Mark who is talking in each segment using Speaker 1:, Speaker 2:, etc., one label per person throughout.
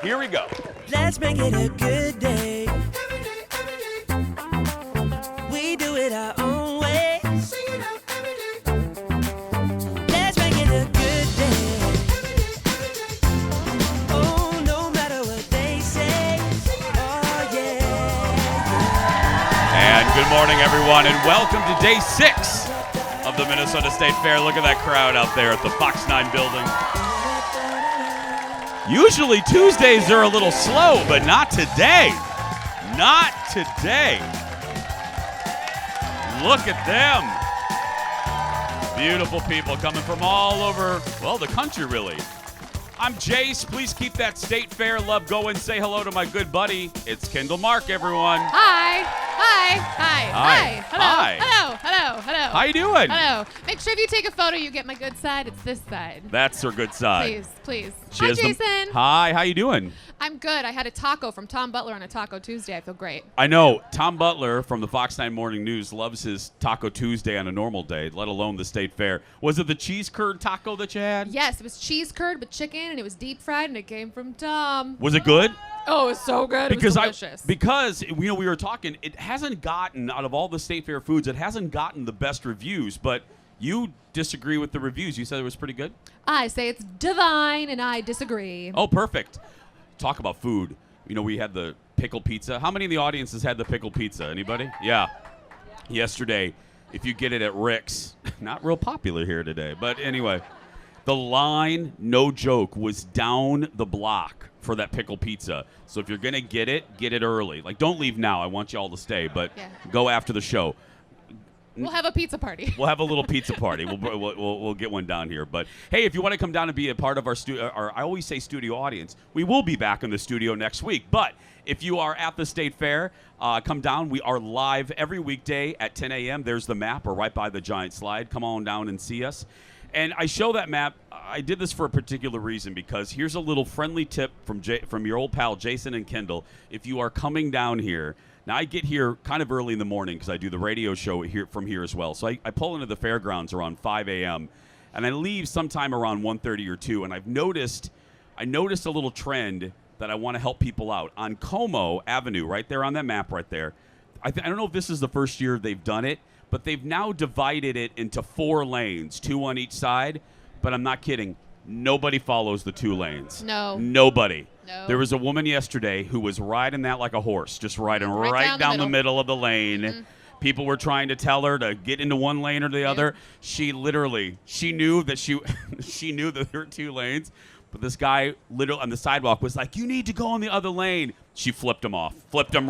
Speaker 1: Here we go.
Speaker 2: Let's make it a good day. We do it our own way. Let's make it a good day. Oh, no matter what they say. Oh, yeah.
Speaker 1: And good morning, everyone, and welcome to day 6 of the Minnesota State Fair. Look at that crowd out there at the Fox 9 building. Usually Tuesdays are a little slow, but not today. Not today. Look at them. Beautiful people coming from all over, well, the country, really. I'm Jace. Please keep that State Fair love going. Say hello to my good buddy. It's Kendall Mark, everyone.
Speaker 3: Hi. Hi. Hi.
Speaker 1: Hi.
Speaker 3: Hello.
Speaker 1: Hi.
Speaker 3: Hello. Hello. Hello.
Speaker 1: How you doing?
Speaker 3: Hello. Make sure if you take a photo, you get my good side. It's this side.
Speaker 1: That's her good side.
Speaker 3: Please, please.
Speaker 1: She
Speaker 3: Hi,
Speaker 1: has
Speaker 3: Jason.
Speaker 1: Hi, how you doing?
Speaker 3: I'm good. I had a taco from Tom Butler on a Taco Tuesday. I feel great.
Speaker 1: I know. Tom Butler from the Fox 9 Morning News loves his Taco Tuesday on a normal day, let alone the State Fair. Was it the cheese curd taco that you had?
Speaker 3: Yes, it was cheese curd with chicken, and it was deep fried, and it came from Tom.
Speaker 1: Was it good?
Speaker 3: Oh, it was so good.
Speaker 1: Because
Speaker 3: it was delicious.
Speaker 1: because we were talking, it hasn't gotten, out of all the State Fair foods, it hasn't gotten the best reviews, but you disagree with the reviews. You said it was pretty good?
Speaker 3: I say it's divine, and I disagree.
Speaker 1: Oh, perfect. Talk about food. You know, we had the pickle pizza. How many in the audience has had the pickle pizza? Anybody? Yeah. Yesterday, if you get it at Rick's, not real popular here today, but anyway, the line, no joke, was down the block for that pickle pizza. So if you're going to get it early. Like, don't leave now. I want you all to stay, but go after the show.
Speaker 3: We'll have a pizza party.
Speaker 1: We'll have a little pizza party. We'll get one down here. But hey, if you want to come down and be a part of our studio, I always say studio audience, we will be back in the studio next week. But if you are at the State Fair, come down. We are live every weekday at 10 a.m. There's the map. We're right by the giant slide. Come on down and see us. And I show that map. I did this for a particular reason because here's a little friendly tip from your old pal Jason and Kendall. If you are coming down here. Now, I get here kind of early in the morning because I do the radio show from here as well. So I pull into the fairgrounds around 5 a.m., and I leave sometime around 1:30 or 2. And I noticed a little trend that I want to help people out. On Como Avenue, right there on that map right there, I don't know if this is the first year they've done it, but they've now divided it into 4 lanes, 2 on each side. But I'm not kidding. Nobody follows the 2 lanes.
Speaker 3: No.
Speaker 1: Nobody.
Speaker 3: No.
Speaker 1: There was a woman yesterday who was riding that like a horse, just riding right down the middle of the lane. Mm-hmm. People were trying to tell her to get into one lane or the other. She knew that she knew that there were 2 lanes, but this guy literally on the sidewalk was like, "You need to go on the other lane." She flipped him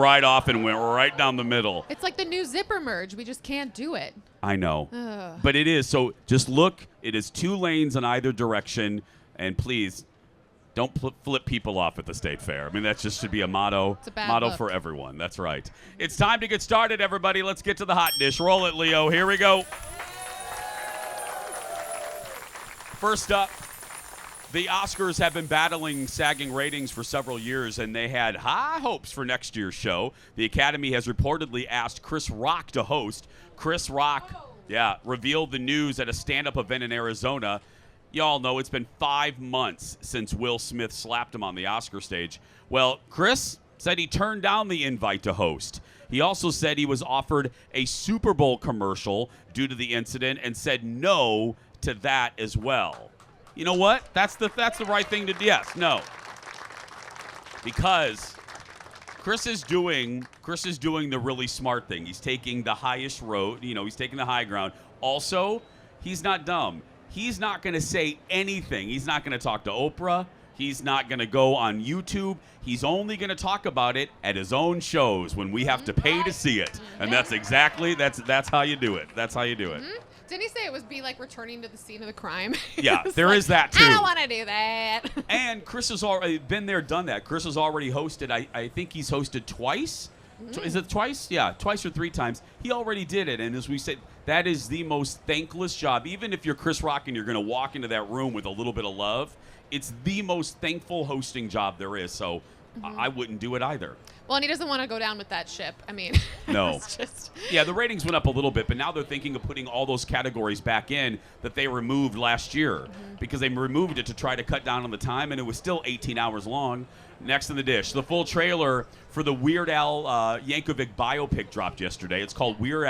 Speaker 1: right off, and went right down the middle.
Speaker 3: It's like the new zipper merge. We just can't do it.
Speaker 1: I know,
Speaker 3: Ugh.
Speaker 1: but it is. So just look. It is 2 lanes in either direction, and please. Don't flip people off at the State Fair. I mean, that just should be a motto.
Speaker 3: It's a bad
Speaker 1: motto
Speaker 3: look.
Speaker 1: for everyone. That's right. It's time to get started, everybody. Let's get to the hot dish. Roll it, Leo. Here we go. First up, the Oscars have been battling sagging ratings for several years, and they had high hopes for next year's show. The Academy has reportedly asked Chris Rock to host. Chris Rock, revealed the news at a stand-up event in Arizona. Y'all know it's been 5 months since Will Smith slapped him on the Oscar stage. Well, Chris said he turned down the invite to host. He also said he was offered a Super Bowl commercial due to the incident and said no to that as well. You know what? That's the right thing to do. Yes, no. Because Chris is doing the really smart thing. He's taking the highest road, he's taking the high ground. Also, he's not dumb. He's not going to say anything. He's not going to talk to Oprah. He's not going to go on YouTube. He's only going to talk about it at his own shows when we have to pay to see it. And that's how you do it. That's how you do it.
Speaker 3: Mm-hmm. Didn't he say it would be like returning to the scene of the crime?
Speaker 1: Yeah, there is that too.
Speaker 3: I don't want to do that.
Speaker 1: And Chris has already been there, done that. Chris has already hosted. I think he's hosted twice. Is it twice? Yeah, twice or 3 times. He already did it. And as we said, that is the most thankless job. Even if you're Chris Rock and you're going to walk into that room with a little bit of love, it's the most thankful hosting job there is. So I wouldn't do it either.
Speaker 3: Well, and he doesn't want to go down with that ship. I mean,
Speaker 1: No.
Speaker 3: it's just
Speaker 1: Yeah, the ratings went up a little bit, but now they're thinking of putting all those categories back in that they removed last year because they removed it to try to cut down on the time, and it was still 18 hours long. Next in the dish, the full trailer for the Weird Al Yankovic biopic dropped yesterday. It's called Weird,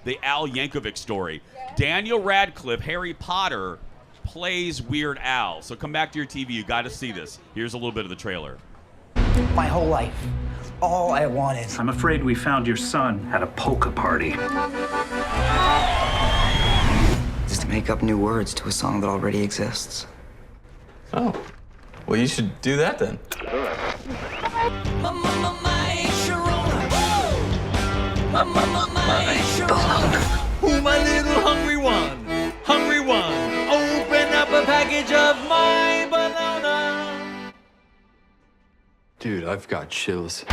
Speaker 1: the Al Yankovic story. Daniel Radcliffe, Harry Potter, plays Weird Al. So come back to your TV. You got to see this. Here's a little bit of the trailer.
Speaker 4: My whole life, all I wanted.
Speaker 5: I'm afraid we found your son at a polka party.
Speaker 4: Just to make up new words to a song that already exists.
Speaker 6: Oh, well, you should do that then.
Speaker 2: Ooh, my little hungry one, hungry one. Open up a package of my banana.
Speaker 6: Dude, I've got chills.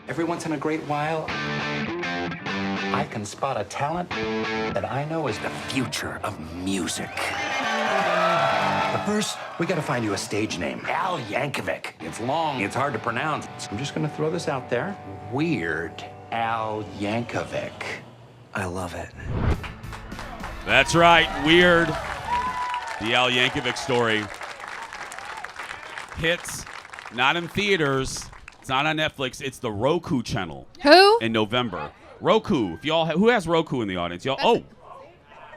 Speaker 7: Every once in a great while, I can spot a talent that I know is the future of music. But first, we gotta find you a stage name. Al Yankovic. It's long, it's hard to pronounce. So I'm just gonna throw this out there. Weird Al Yankovic.
Speaker 4: I love it.
Speaker 1: That's right, Weird, the Al Yankovic story. Hits, not in theaters. It's not on Netflix. It's the Roku channel.
Speaker 3: who?
Speaker 1: In November. Roku. If y'all who has Roku in the audience? Y'all.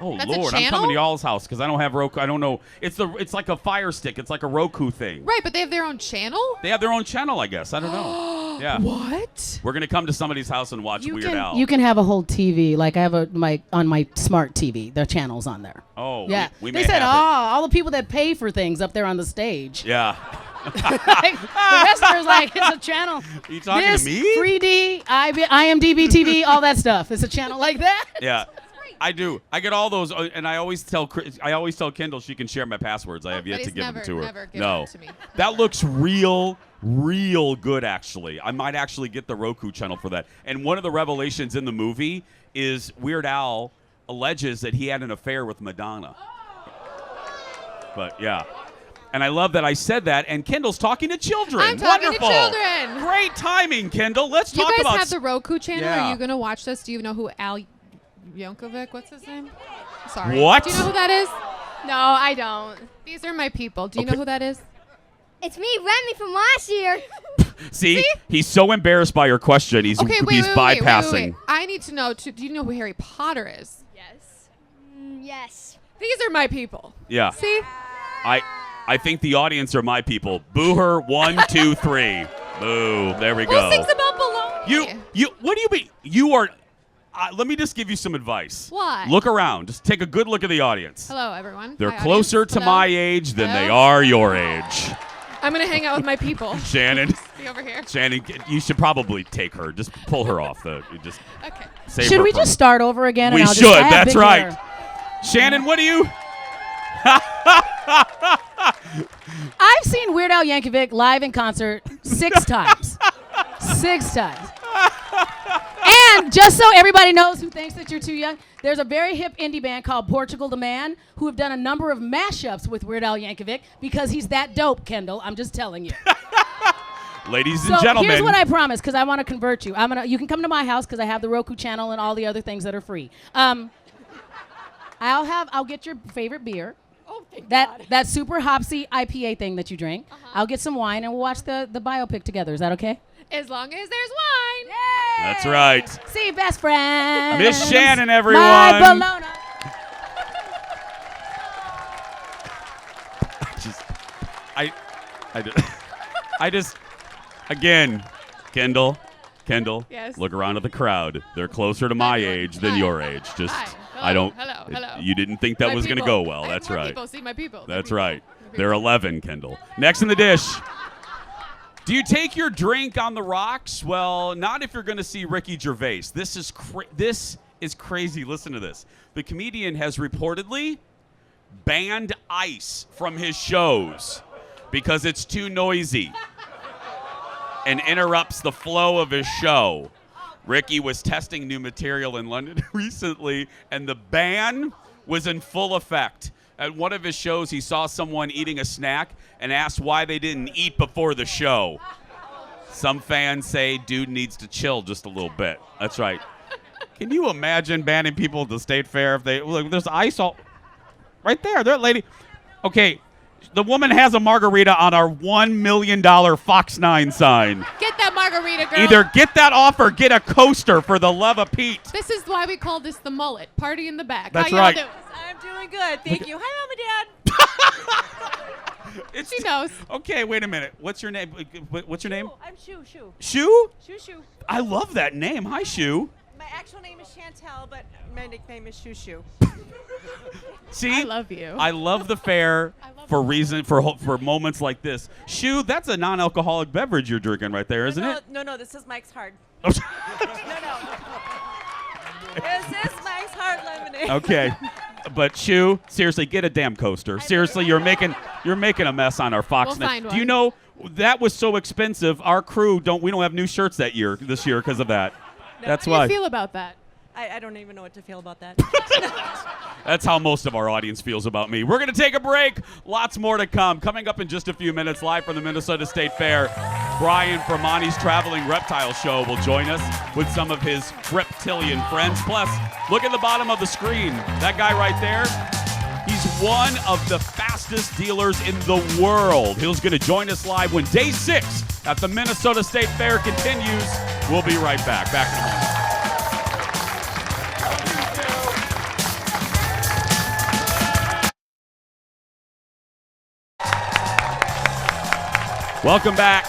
Speaker 3: That's a
Speaker 1: Lord, I'm
Speaker 3: channel?
Speaker 1: coming to y'all's house because I don't have Roku. I don't know. It's like a Fire Stick. It's like a Roku thing.
Speaker 3: Right, but they have their own channel.
Speaker 1: They have their own channel, I guess. I don't know. Yeah.
Speaker 3: What?
Speaker 1: We're gonna come to somebody's house and watch Weird Al.
Speaker 8: You can have a whole TV. Like I have on my smart TV. The channel's on there.
Speaker 1: Oh,
Speaker 8: Yeah.
Speaker 1: we
Speaker 8: They
Speaker 1: may
Speaker 8: said,
Speaker 1: have
Speaker 8: all the people that pay for things up there on the stage.
Speaker 1: it. Yeah.
Speaker 8: Like, the wrestler's like, it's a channel.
Speaker 1: Are you talking
Speaker 8: this,
Speaker 1: to me?
Speaker 8: 3D, IMDb TV, all that stuff. It's a channel like that.
Speaker 1: Yeah. I do. I get all those, and I always tell Kendall she can share my passwords. I have yet
Speaker 3: but
Speaker 1: to
Speaker 3: he's
Speaker 1: give them to her.
Speaker 3: never given
Speaker 1: No,
Speaker 3: it to me.
Speaker 1: that looks real good. Actually, I might actually get the Roku channel for that. And one of the revelations in the movie is Weird Al alleges that he had an affair with Madonna. But yeah. And I love that I said that, and Kendall's talking to children.
Speaker 3: I'm talking to
Speaker 1: Wonderful.
Speaker 3: children.
Speaker 1: Great timing, Kendall. Let's
Speaker 3: Do you
Speaker 1: talk
Speaker 3: guys
Speaker 1: about.
Speaker 3: have the Roku channel?
Speaker 1: Yeah.
Speaker 3: Are you gonna watch this? Do you know who Al Yankovic? What's his name? Sorry.
Speaker 1: What?
Speaker 3: Do you know who that is?
Speaker 9: No, I don't.
Speaker 3: These are my people. Do you know who that is?
Speaker 9: It's me, Remy, from last year.
Speaker 1: See, he's so embarrassed by your question. He's
Speaker 3: Okay, wait,
Speaker 1: he's
Speaker 3: wait.
Speaker 1: bypassing.
Speaker 3: I need to know. Do you know who Harry Potter is?
Speaker 9: Yes. Yes.
Speaker 3: These are my people.
Speaker 1: Yeah.
Speaker 3: See?
Speaker 1: I think the audience are my people. Boo her. 1, 2, 3. Boo. There we
Speaker 3: Who
Speaker 1: go.
Speaker 3: sings about baloney?
Speaker 1: You. What do you mean? You are. Let me just give you some advice.
Speaker 3: What?
Speaker 1: Look around. Just take a good look at the audience.
Speaker 3: Hello, everyone.
Speaker 1: They're
Speaker 3: Hi,
Speaker 1: closer
Speaker 3: audience.
Speaker 1: to
Speaker 3: Hello.
Speaker 1: my age than they
Speaker 3: Hello.
Speaker 1: are your age.
Speaker 3: I'm gonna hang out with my people.
Speaker 1: Shannon.
Speaker 3: Be over here.
Speaker 1: Shannon, you should probably take her. Just pull her off. Just
Speaker 3: Okay.
Speaker 1: save
Speaker 8: Should
Speaker 1: her
Speaker 8: we
Speaker 1: from-
Speaker 8: just start over again?
Speaker 1: We
Speaker 8: and I'll
Speaker 1: should.
Speaker 8: Just, I have
Speaker 1: That's
Speaker 8: big
Speaker 1: right.
Speaker 8: hair.
Speaker 1: Shannon, what do you?
Speaker 8: I've seen Weird Al Yankovic live in concert 6 times. 6 times. And just so everybody knows who thinks that you're too young, there's a very hip indie band called Portugal the Man who have done a number of mashups with Weird Al Yankovic because he's that dope, Kendall. I'm just telling you.
Speaker 1: Ladies
Speaker 8: So
Speaker 1: and gentlemen.
Speaker 8: here's what I promise, because I want to convert you. You can come to my house because I have the Roku channel and all the other things that are free. I'll get your favorite beer.
Speaker 3: Oh, thank
Speaker 8: That
Speaker 3: God.
Speaker 8: that super hopsy IPA thing that you drink. I'll get some wine and we'll watch the biopic together. Is that okay?
Speaker 3: As long as there's wine.
Speaker 1: That's right.
Speaker 8: See, best friend.
Speaker 1: Miss Shannon, everyone.
Speaker 8: My Bologna.
Speaker 1: I just, again, Kendall,
Speaker 3: Yes.
Speaker 1: look around at the crowd. They're closer to my
Speaker 3: everyone.
Speaker 1: age than
Speaker 3: Hi.
Speaker 1: your age. Just,
Speaker 3: Hi.
Speaker 1: I
Speaker 3: Hello.
Speaker 1: don't.
Speaker 3: Hello.
Speaker 1: You didn't think that
Speaker 3: My
Speaker 1: was going to
Speaker 3: people.
Speaker 1: go well.
Speaker 3: I have
Speaker 1: That's
Speaker 3: more
Speaker 1: right.
Speaker 3: People. See, my people. My
Speaker 1: That's
Speaker 3: people.
Speaker 1: right.
Speaker 3: My
Speaker 1: They're
Speaker 3: people.
Speaker 1: 11, Kendall. Next in the dish. Do you take your drink on the rocks? Well, not if you're going to see Ricky Gervais. This is crazy. Listen to this. The comedian has reportedly banned ice from his shows because it's too noisy and interrupts the flow of his show. Ricky was testing new material in London recently, and the ban was in full effect. At one of his shows, he saw someone eating a snack and asked why they didn't eat before the show. Some fans say dude needs to chill just a little bit. That's right. Can you imagine banning people at the state fair if they look? There's ice all right there. That lady. Okay, the woman has a margarita on our $1 million Fox 9 sign.
Speaker 3: Get that margarita, girl.
Speaker 1: Either get that off or get a coaster for the love of Pete.
Speaker 3: This is why we call this the mullet. Party in the back.
Speaker 1: That's
Speaker 3: How y'all
Speaker 1: right.
Speaker 3: doing?
Speaker 10: I'm doing good. Thank you. Hi, Mom and Dad.
Speaker 3: She knows.
Speaker 1: Okay, wait a minute. What's your name? What's your name?
Speaker 10: I'm Shu.
Speaker 1: Shu?
Speaker 10: Shu.
Speaker 1: I love that name. Hi, Shu.
Speaker 10: My actual name is Chantel, but my nickname is Shu.
Speaker 1: See,
Speaker 3: I love you.
Speaker 1: I love the fair for moments like this. Shu, that's a non-alcoholic beverage you're drinking right there, isn't it?
Speaker 10: No, this is Mike's Hard. No. This is Mike's Hard lemonade.
Speaker 1: Okay. But Shu, seriously, get a damn coaster. Seriously, you're making a mess on our Fox.
Speaker 3: We'll find
Speaker 1: Do you
Speaker 3: one.
Speaker 1: know that was so expensive? Our crew we don't have new shirts this year because of that. That's
Speaker 3: How
Speaker 1: why.
Speaker 3: do you feel about that?
Speaker 10: I don't even know what to feel about that.
Speaker 1: That's how most of our audience feels about me. We're going to take a break. Lots more to come. Coming up in just a few minutes, live from the Minnesota State Fair, Brian from Monty's Traveling Reptile Show will join us with some of his reptilian friends. Plus, look at the bottom of the screen. That guy right there, he's one of the fastest dealers in the world. He's going to join us live when Day 6 at the Minnesota State Fair continues. We'll be right back. Back in a moment. Welcome back.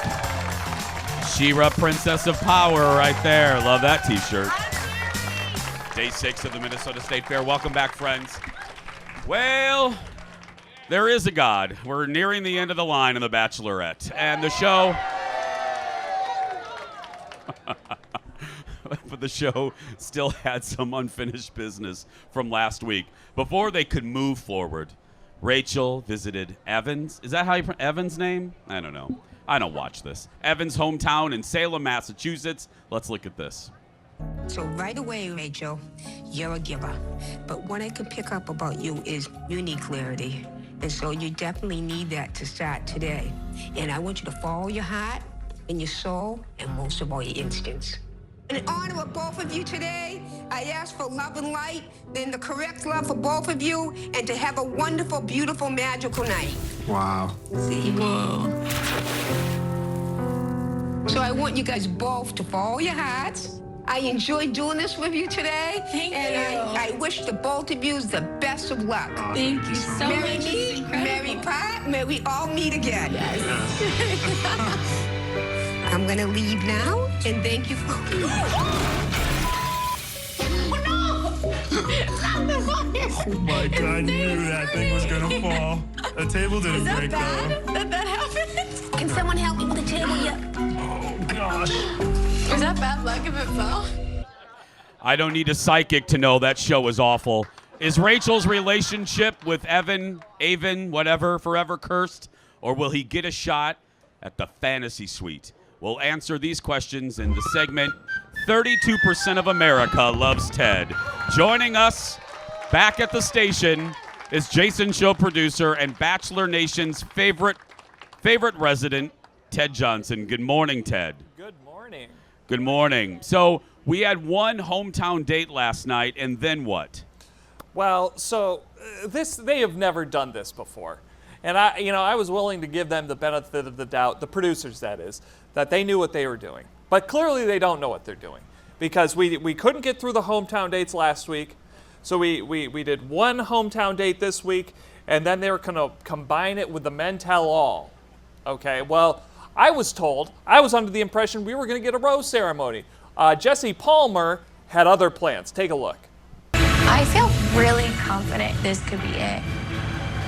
Speaker 1: She-Ra, Princess of Power right there. Love that t-shirt. Day 6 of the Minnesota State Fair. Welcome back, friends. Well, there is a God. We're nearing the end of the line in The Bachelorette. And the show... but the show still had some unfinished business from last week. Before they could move forward, Rachel visited Evans. Is that how you pronounce Evans' name? I don't know. I don't watch this. Evans' hometown in Salem, Massachusetts. Let's look at this.
Speaker 11: So right away, Rachel, you're a giver. But what I can pick up about you is you need clarity. And so you definitely need that to start today. And I want you to follow your heart and your soul and most of all your instincts. In honor of both of you today, I ask for love and light, and the correct love for both of you, and to have a wonderful, beautiful, magical night.
Speaker 6: Wow.
Speaker 11: See? Whoa. So I want you guys both to follow your hearts. I enjoyed doing this with you today.
Speaker 12: Thank you.
Speaker 11: I wish the both of you the best of luck.
Speaker 12: Thank you so much.
Speaker 11: Merry meet, merry part, may we all meet again.
Speaker 12: Yes.
Speaker 11: I'm gonna leave now, and thank you for...
Speaker 6: Oh my God, I knew that thing was gonna fall. The table didn't break though.
Speaker 11: That happened? Can someone help me with the table yet?
Speaker 6: Oh gosh.
Speaker 12: Was that bad luck if it fell?
Speaker 1: I don't need a psychic to know that show is awful. Is Rachel's relationship with Avon, whatever, forever cursed? Or will he get a shot at the fantasy suite? We'll answer these questions in the segment 32% of America Loves Ted. Joining us back at the station is Jason Show producer and Bachelor Nation's favorite resident, Ted Johnson. Good morning, Ted.
Speaker 13: Good morning.
Speaker 1: Good morning. So we had one hometown date last night, and then what?
Speaker 13: Well, so they have never done this before. And I was willing to give them the benefit of the doubt, the producers that is, that they knew what they were doing. But clearly they don't know what they're doing, because we couldn't get through the hometown dates last week. So we did one hometown date this week, and then they were going to combine it with the Men Tell All. Okay, well, I was under the impression we were going to get a rose ceremony. Jesse Palmer had other plans. Take a look.
Speaker 12: I feel really confident this could be it.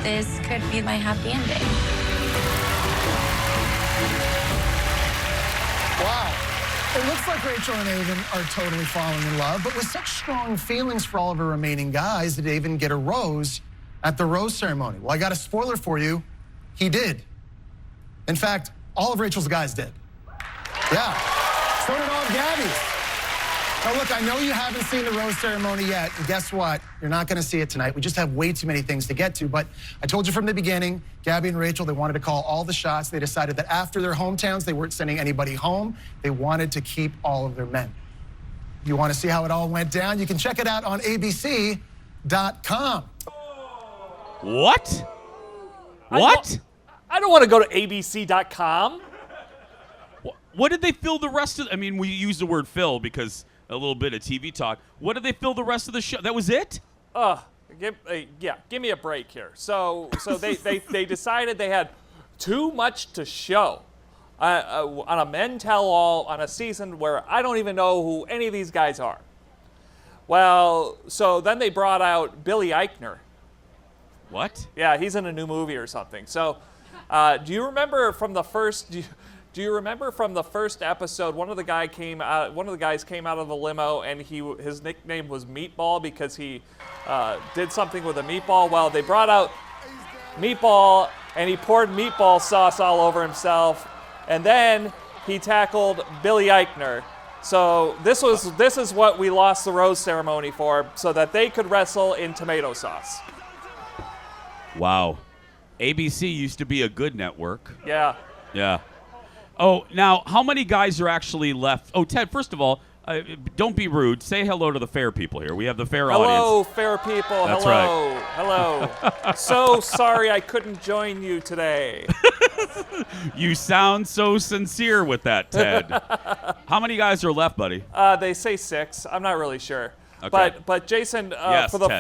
Speaker 12: This could be my happy ending.
Speaker 14: Wow. It looks like Rachel and Avon are totally falling in love, but with such strong feelings for all of her remaining guys, did Avon get a rose at the rose ceremony? Well, I got a spoiler for you. He did. In fact, all of Rachel's guys did. Yeah. So did all of Gabby's. Now, look, I know you haven't seen the rose ceremony yet, and guess what? You're not going to see it tonight. We just have way too many things to get to, but I told you from the beginning, Gabby and Rachel, they wanted to call all the shots. They decided that after their hometowns, they weren't sending anybody home. They wanted to keep all of their men. You want to see how it all went down? You can check it out on abc.com.
Speaker 1: What? What?
Speaker 13: I don't want to go to abc.com.
Speaker 1: What did they fill the rest of? I mean, we use the word fill because a little bit of TV talk. What did they fill the rest of the show? That was it?
Speaker 13: Give me a break here. So they decided they had too much to show on a men tell-all on a season where I don't even know who any of these guys are. Well, so then they brought out Billy Eichner.
Speaker 1: What?
Speaker 13: Yeah, he's in a new movie or something. So, do you remember from the first? Do you remember from the first episode? One of the guys came out of the limo, and his nickname was Meatball because he did something with a meatball. Well, they brought out Meatball, and he poured meatball sauce all over himself, and then he tackled Billy Eichner. So this is what we lost the rose ceremony for, so that they could wrestle in tomato sauce.
Speaker 1: Wow. ABC used to be a good network.
Speaker 13: Yeah.
Speaker 1: Yeah. Oh, now, how many guys are actually left? Oh, Ted, first of all, don't be rude. Say hello to the fair people here. We have the fair audience.
Speaker 13: Hello, fair people.
Speaker 1: That's
Speaker 13: hello.
Speaker 1: right.
Speaker 13: Hello. So sorry I couldn't join you today.
Speaker 1: You sound so sincere with that, Ted. How many guys are left, buddy?
Speaker 13: They say 6. I'm not really sure.
Speaker 1: Okay.
Speaker 13: But Jason,
Speaker 1: Yes,
Speaker 13: for the
Speaker 1: Ted.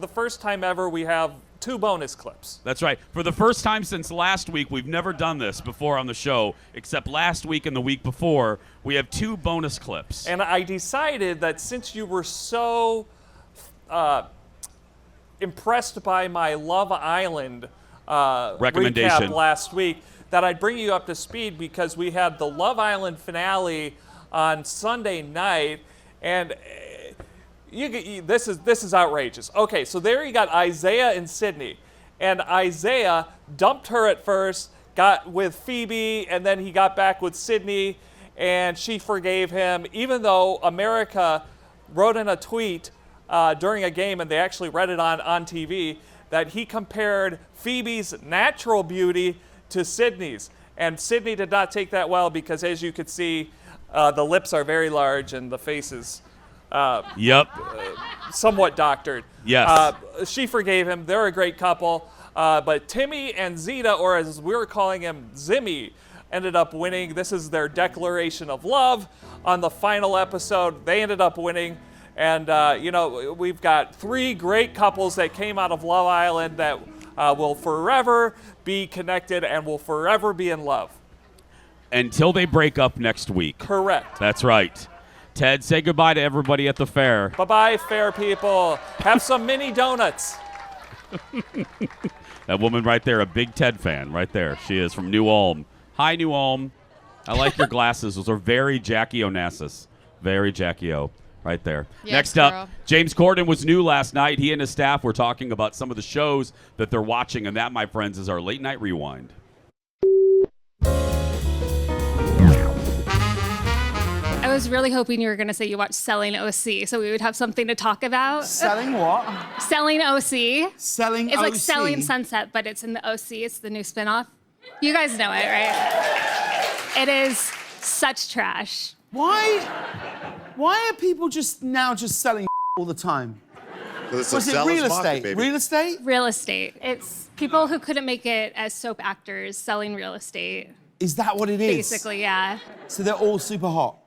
Speaker 13: first time ever, we have 2 bonus clips.
Speaker 1: That's right. For the first time since last week, we've never done this before on the show, except last week and the week before. We have 2 bonus clips.
Speaker 13: And I decided that since you were so impressed by my Love Island
Speaker 1: recommendation
Speaker 13: recap last week, that I'd bring you up to speed because we had the Love Island finale on Sunday night, and this is outrageous. Okay, so there you got Isaiah and Sydney, and Isaiah dumped her at first, got with Phoebe, and then he got back with Sydney, and she forgave him, even though America wrote in a tweet during a game, and they actually read it on TV, that he compared Phoebe's natural beauty to Sydney's, and Sydney did not take that well because, as you could see, the lips are very large and the face is somewhat doctored.
Speaker 1: Yes.
Speaker 13: She forgave him. They're a great couple. But Timmy and Zeta, or as we were calling him, Zimmy, ended up winning. This is their declaration of love on the final episode. They ended up winning. And, we've got 3 great couples that came out of Love Island that will forever be connected and will forever be in love.
Speaker 1: Until they break up next week.
Speaker 13: Correct.
Speaker 1: That's right. Ted, say goodbye to everybody at the fair.
Speaker 13: Bye-bye, fair people. Have some mini donuts.
Speaker 1: That woman right there, a big Ted fan right there. She is from New Ulm. Hi, New Ulm. I like your glasses. Those are very Jackie Onassis. Very Jackie O. Right there.
Speaker 3: Yes,
Speaker 1: Next up,
Speaker 3: girl.
Speaker 1: James Corden was new last night. He and his staff were talking about some of the shows that they're watching, and that, my friends, is our Late Night Rewind.
Speaker 12: I was really hoping you were going to say you watched Selling OC, so we would have something to talk about.
Speaker 15: Selling what?
Speaker 12: Selling OC.
Speaker 15: Selling
Speaker 12: It's
Speaker 15: OC?
Speaker 12: like Selling Sunset, but it's in the OC. It's the new spinoff. You guys know it, right? It is such trash.
Speaker 15: Why are people just selling all the time?
Speaker 16: Was
Speaker 15: it real estate? Real estate?
Speaker 12: Real estate. It's people who couldn't make it as soap actors selling real estate.
Speaker 15: Is that what it is?
Speaker 12: Basically, yeah.
Speaker 15: So they're all super hot.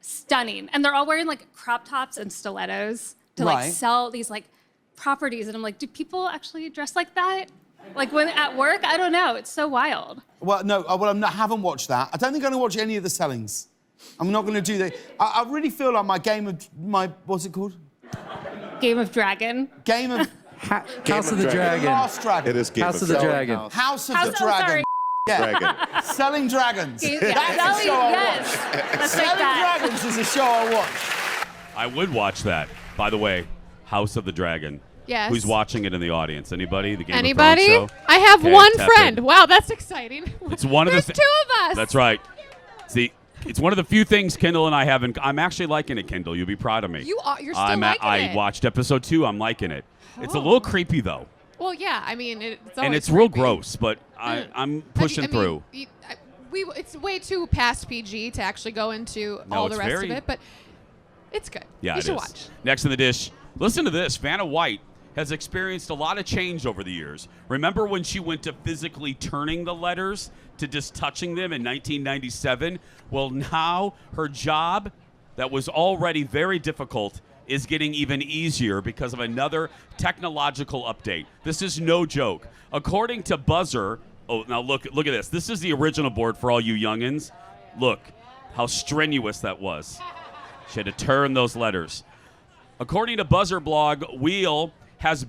Speaker 12: Stunning. And they're all wearing like crop tops and stilettos to like
Speaker 15: Right.
Speaker 12: sell these like properties. And I'm like, do people actually dress like that? Like when at work? I don't know. It's so wild.
Speaker 15: Well, no, I haven't watched that. I don't think I'm going to watch any of the sellings. I'm not going to do that. I really feel like what's it called?
Speaker 12: Game of Dragon.
Speaker 15: Game of...
Speaker 17: House of the Dragon.
Speaker 15: Last Dragon.
Speaker 16: It is Game
Speaker 17: House
Speaker 16: of
Speaker 17: of the
Speaker 16: Dragon.
Speaker 17: Dragon.
Speaker 15: House of the
Speaker 12: Oh,
Speaker 15: Dragon.
Speaker 12: sorry.
Speaker 15: Yeah.
Speaker 16: Dragon.
Speaker 15: Selling Dragons.
Speaker 12: Yeah,
Speaker 15: That's a show I
Speaker 12: yes.
Speaker 15: watch.
Speaker 12: Let's make
Speaker 15: Selling
Speaker 12: that.
Speaker 15: Dragons is a show I watch.
Speaker 1: I would watch that. By the way, House of the Dragon.
Speaker 3: Yes.
Speaker 1: Who's watching it in the audience? Anybody? The Game
Speaker 3: Anybody?
Speaker 1: of Thrones show?
Speaker 3: I have
Speaker 1: Okay,
Speaker 3: one
Speaker 1: tap in.
Speaker 3: friend. Wow, that's exciting.
Speaker 1: It's one of
Speaker 3: There's
Speaker 1: the.
Speaker 3: 2 of us.
Speaker 1: That's right. See, It's one of the few things Kendall and I haven't. I'm actually liking it, Kendall. You'll be proud of me.
Speaker 3: You're still liking
Speaker 1: I
Speaker 3: it.
Speaker 1: watched episode 2. I'm liking it. It's a little creepy though.
Speaker 3: Well, yeah. I mean, it's always
Speaker 1: And it's real
Speaker 3: creepy.
Speaker 1: gross, but I'm pushing through.
Speaker 3: It's way too past PG to actually go into
Speaker 1: No,
Speaker 3: all the
Speaker 1: it's
Speaker 3: rest
Speaker 1: very-
Speaker 3: of it, but it's good.
Speaker 1: Yeah,
Speaker 3: you
Speaker 1: it
Speaker 3: should
Speaker 1: is.
Speaker 3: watch.
Speaker 1: Next in the dish, listen to this. Vanna White has experienced a lot of change over the years. Remember when she went to physically turning the letters to just touching them in 1997? Well, now her job that was already very difficult is getting even easier because of another technological update. This is no joke. According to Buzzer, oh, now look at this. This is the original board for all you youngins. Look how strenuous that was. She had to turn those letters. According to Buzzer blog, Wheel has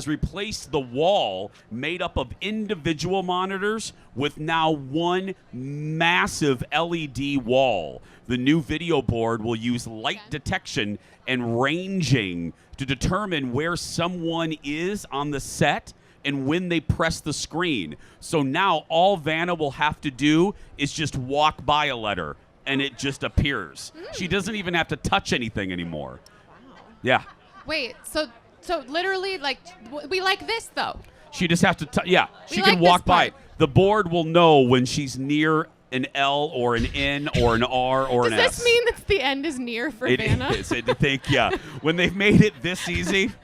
Speaker 1: replaced the wall made up of individual monitors with now one massive LED wall. The new video board will use light detection and ranging to determine where someone is on the set and when they press the screen. So now all Vanna will have to do is just walk by a letter and it just appears. She doesn't even have to touch anything anymore. Wow. Yeah.
Speaker 3: Wait, so literally, like, we like this though.
Speaker 1: She just has to, she
Speaker 3: We
Speaker 1: can
Speaker 3: like
Speaker 1: walk
Speaker 3: this
Speaker 1: by.
Speaker 3: part.
Speaker 1: The board will know when she's near an L or an N or an R or
Speaker 3: Does
Speaker 1: an
Speaker 3: this
Speaker 1: S.
Speaker 3: mean that the end is near for Vanna?
Speaker 1: It is. I think, yeah. When they've made it this easy,
Speaker 3: They're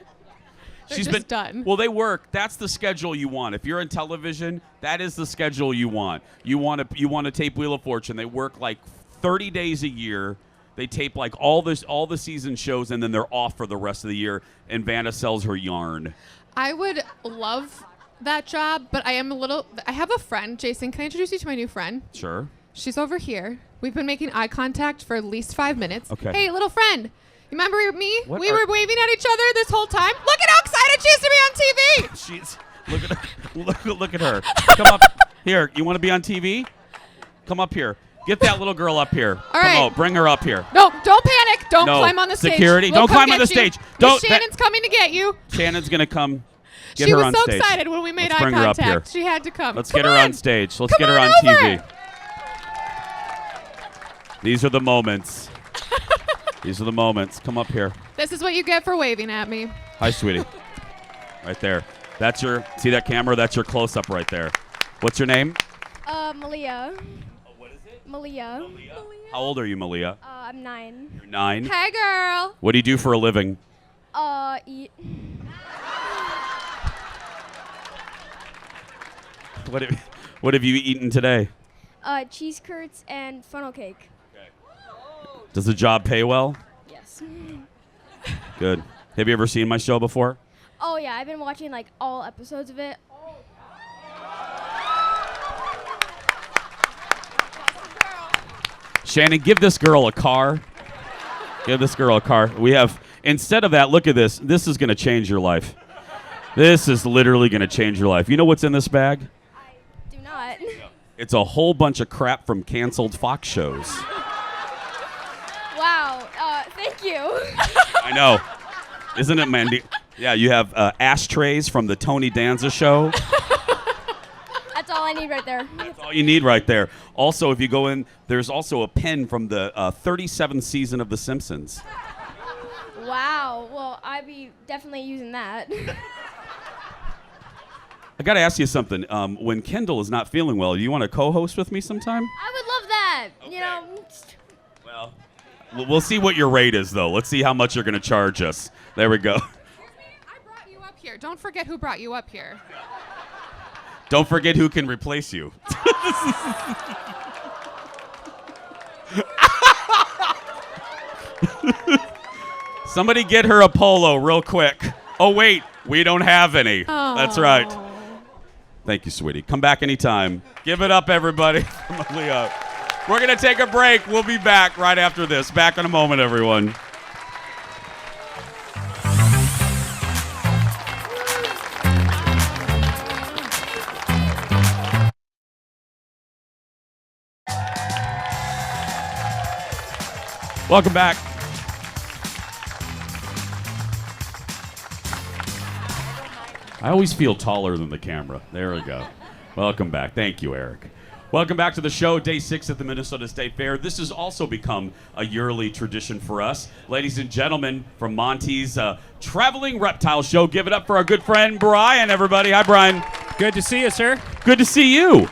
Speaker 1: she's
Speaker 3: just
Speaker 1: been
Speaker 3: done.
Speaker 1: Well, they work. That's the schedule you want. If you're in television, that is the schedule you want. You want to tape Wheel of Fortune. They work like 30 days a year. They tape like all the season shows, and then they're off for the rest of the year. And Vanna sells her yarn.
Speaker 3: I would love that job, but I have a friend. Jason, can I introduce you to my new friend?
Speaker 1: Sure.
Speaker 3: She's over here. We've been making eye contact for at least 5 minutes.
Speaker 1: Okay.
Speaker 3: Hey, little friend. You remember me?
Speaker 1: What
Speaker 3: we
Speaker 1: are-
Speaker 3: were waving at each other this whole time. Look at how excited she is to be on TV.
Speaker 1: She's look at her. Look at her. Come up here. You want to be on TV? Come up here. Get that little girl up here.
Speaker 3: All right.
Speaker 1: Come on, bring her up here.
Speaker 3: No, don't panic. Don't
Speaker 1: No.
Speaker 3: climb on the stage.
Speaker 1: Security,
Speaker 3: We'll
Speaker 1: don't
Speaker 3: come
Speaker 1: climb on
Speaker 3: get
Speaker 1: the
Speaker 3: you.
Speaker 1: stage.
Speaker 3: Miss
Speaker 1: Don't-
Speaker 3: Shannon's coming to get you.
Speaker 1: Shannon's gonna come. Get
Speaker 3: She
Speaker 1: her
Speaker 3: was
Speaker 1: on
Speaker 3: so
Speaker 1: stage.
Speaker 3: excited when we made
Speaker 1: Let's
Speaker 3: eye
Speaker 1: bring her up
Speaker 3: contact.
Speaker 1: here.
Speaker 3: She had to come.
Speaker 1: Let's
Speaker 3: Come
Speaker 1: get her on stage. Let's get her on
Speaker 3: over.
Speaker 1: TV. These are the moments. These are the moments. Come up here.
Speaker 3: This is what you get for waving at me.
Speaker 1: Hi, sweetie. Right there. That's your. See that camera? That's your close-up right there. What's your name?
Speaker 9: Malia. What is it? Malia.
Speaker 1: How old are you, Malia?
Speaker 9: I'm 9.
Speaker 1: You're 9.
Speaker 3: Hey, girl.
Speaker 1: What do you do for a living?
Speaker 9: Eat.
Speaker 1: What have you eaten today?
Speaker 9: Cheese curds and funnel cake.
Speaker 1: Does the job pay well?
Speaker 9: Yes.
Speaker 1: Good. Have you ever seen my show before?
Speaker 9: Oh yeah, I've been watching like all episodes of it.
Speaker 1: Shannon, give this girl a car. Give this girl a car. We have, instead of that, look at this. This is going to change your life. This is literally going to change your life. You know what's in this bag?
Speaker 9: Do not.
Speaker 1: It's a whole bunch of crap from canceled Fox shows.
Speaker 9: Wow. Thank you.
Speaker 1: I know. Isn't it, Mandy? Yeah, you have ashtrays from the Tony Danza show.
Speaker 9: That's all I need right there.
Speaker 1: That's all you need right there. Also, if you go in, there's also a pen from the 37th season of The Simpsons.
Speaker 9: Wow. Well, I'd be definitely using that.
Speaker 1: I got to ask you something. When Kendall is not feeling well, do you want to co-host with me sometime?
Speaker 9: I would love that. You know.
Speaker 1: Well, we'll see what your rate is, though. Let's see how much you're going to charge us. There we go.
Speaker 3: I brought you up here. Don't forget who brought you up here.
Speaker 1: Don't forget who can replace you. Somebody get her a polo real quick. Oh, wait. We don't have any. That's right. Thank you, sweetie. Come back anytime. Give it up, everybody. Malia. We're going to take a break. We'll be back right after this. Back in a moment, everyone. Welcome back. I always feel taller than the camera. There we go. Welcome back. Thank you, Eric. Welcome back to the show, day 6 at the Minnesota State Fair. This has also become a yearly tradition for us. Ladies and gentlemen, from Monty's traveling reptile show, give it up for our good friend Brian, everybody. Hi, Brian.
Speaker 16: Good to see you, sir.
Speaker 1: Good to see you.